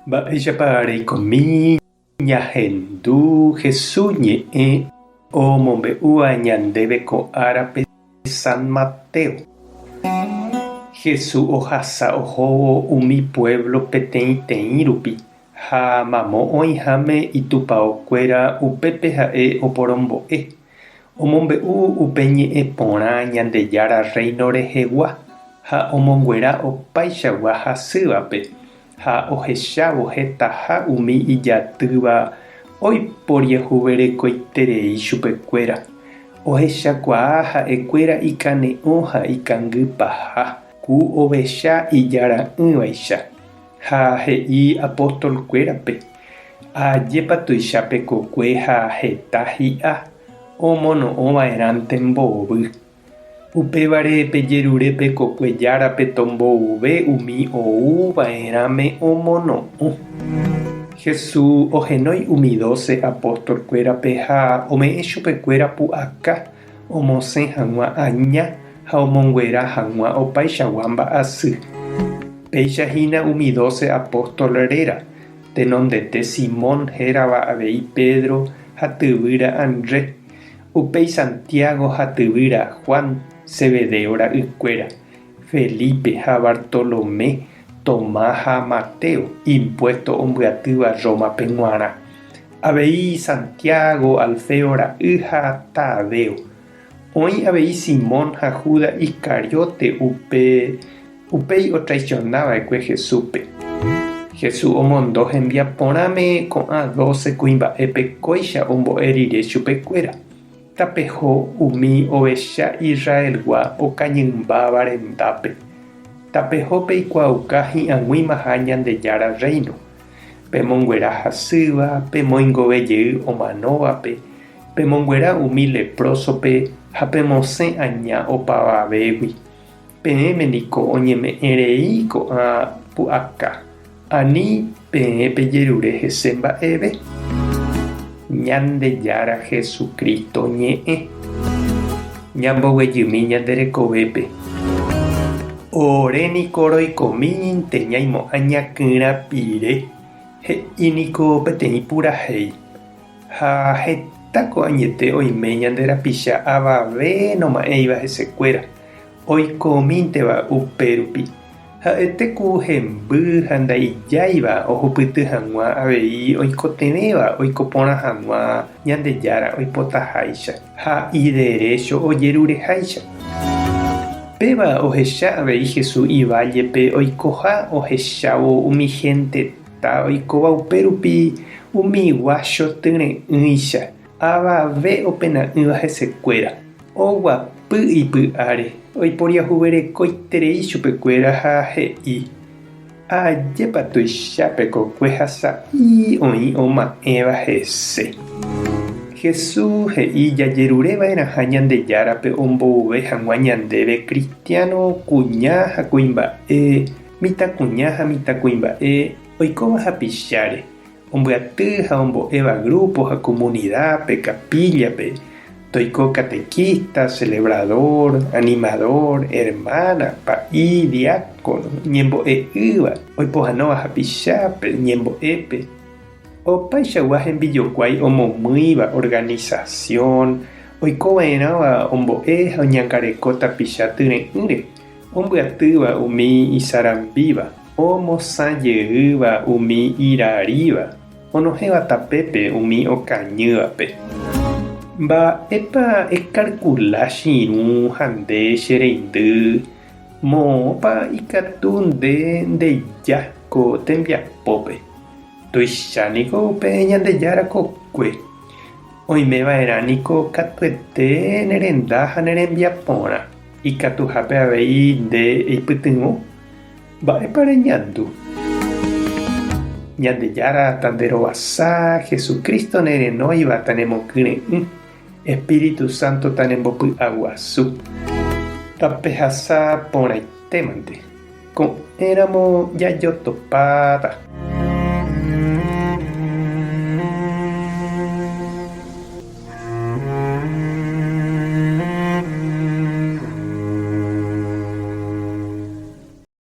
Mba'éichapa ñahendu Jesús ñe'ẽ omombe'úva ñandéve ko árape San Mateo. Jesús ohasa ohóvo umi pueblo peteĩteĩ rupi ha mamo oĩháme itupãokuéra upépe ha'e oporombo'e omombe'u upe ñe'ẽ porã Ñandejára Reino rehegua ha omonguera opaichagua hasývape ha ohechávo hetaha umi ijatýva oiporiahuverekoiterei chupekuéra ohechakuaa ha'ekuéra ikane'õ ha ikangy paha ku ovecha ijara'ỹvaicha ha he'i apostolkuérape ajépa tuichápe kokue ha heta hi'a omono'õva'erãnte mbovy. Upévare pejerurépe kokuejárape tombouve umi oúva'erãme omono'õ. Jesús ohenói umi 12 apostolkuérape ha ome'ẽ chupekuéra pu'aka omosẽ hag̃ua aña ha omonguera hag̃ua opaichagua mba'asy. Péichahína umi 12 apóstolréra tenondete Simón hérava avei Pedro ha tyvýra André, upéi Santiago ha tyvýra Juan, Zebedeo ra'ykuéra, Felipe ha Bartolomé, Tomás ha Mateo, impuesto ombyatyva Rómape g̃uarã, avei Santiago, Alfeo ra'y ha Tadeo. Oĩ avei Simón ha Judas Iscariote upéi otraicionava'ekue Jesúspe. Jesús omondo hembiaporãme ko'ã 12 kuimba'épe kóicha ombo'e rire chupekuéra. Tapeho umi ovecha Israelgua okañymba rendápe. Tapeho peikuaauka hi'ag̃uimaha Ñandejára Reino. Pemonguera hasýva, pemoingovejey omanóvape, pemonguera umi leprosope ha pemosẽ aña opavavégui. Peẽme niko oñeme'ẽrei ko'ã pu'aka. Ani peẽ pejerure hese mba'eve. Ñandejára Jesucristo ñe'ẽ ñamboguejymi ñanderekovépe. Oréniko roikóminte ñaimo'ã ñakyrapire he'íniko peteĩ purahéi ha hetáko añete oime ñanderapicha avave noma'ẽiva hesekuéra oikóminteva upérupi ha'eteku hemby ha ndaijáiva ohupyty hag̃ua avei oikotevẽva oikoporã hag̃ua Ñandejára oipotaháicha ha iderecho ojerureháicha. Péva ohecha avei Jesús ivállepe oikoha ohechávo umi genteta oikóva upérupi umigua chotyre'ỹicha avave opena'ỹva hesekuéra oguapy ipy'áre oiporiahuverekoiterei chupekuéra ha he'i ajépa tuichápe kokue hasa'i oĩ oma'ẽva hese. Jesús he'i jajerureva'erãha Ñandejárape ombouve hag̃ua ñandéve cristiano kuña ha kuimba'e, mitãkuña ha mitãkuimba'e oikóva hapicháre ombyaty ha ombo'éva grupo ha comunidápe, capíllape, toiko catequista, celebrador, animador, hermana, pa'i, diácono, ñembo'e'ỹva, oipohanóva hapichápe, ñembo'épe. Opaichagua hembijokuái omomýiva organización, oikova'erãva ombo'e ha oñangareko tapicha tyre'ỹre, ombyatýva umi isarambíva, omosãjeýva umi iraríva, onohéva tapépe umi okañývape. Mba'épa ekarkula chiru ha nde che reindy moõpa ikatu nde ndejáko tembiapópe. Tuichaniko upe Ñandejára kokue. Oimeva'erãniko katuete nerenda ha nerembiaporã. Ikatuhápe avei nde eipytyvõ. Mba'épa reñandu. Ñandejára tanderovasa Jesucristo nerenóiva tanemokyre'ỹ. Espíritu Santo tanembopy'aguasu. Tapehasa porãitémante. Ko'ẽramo jajotopáta.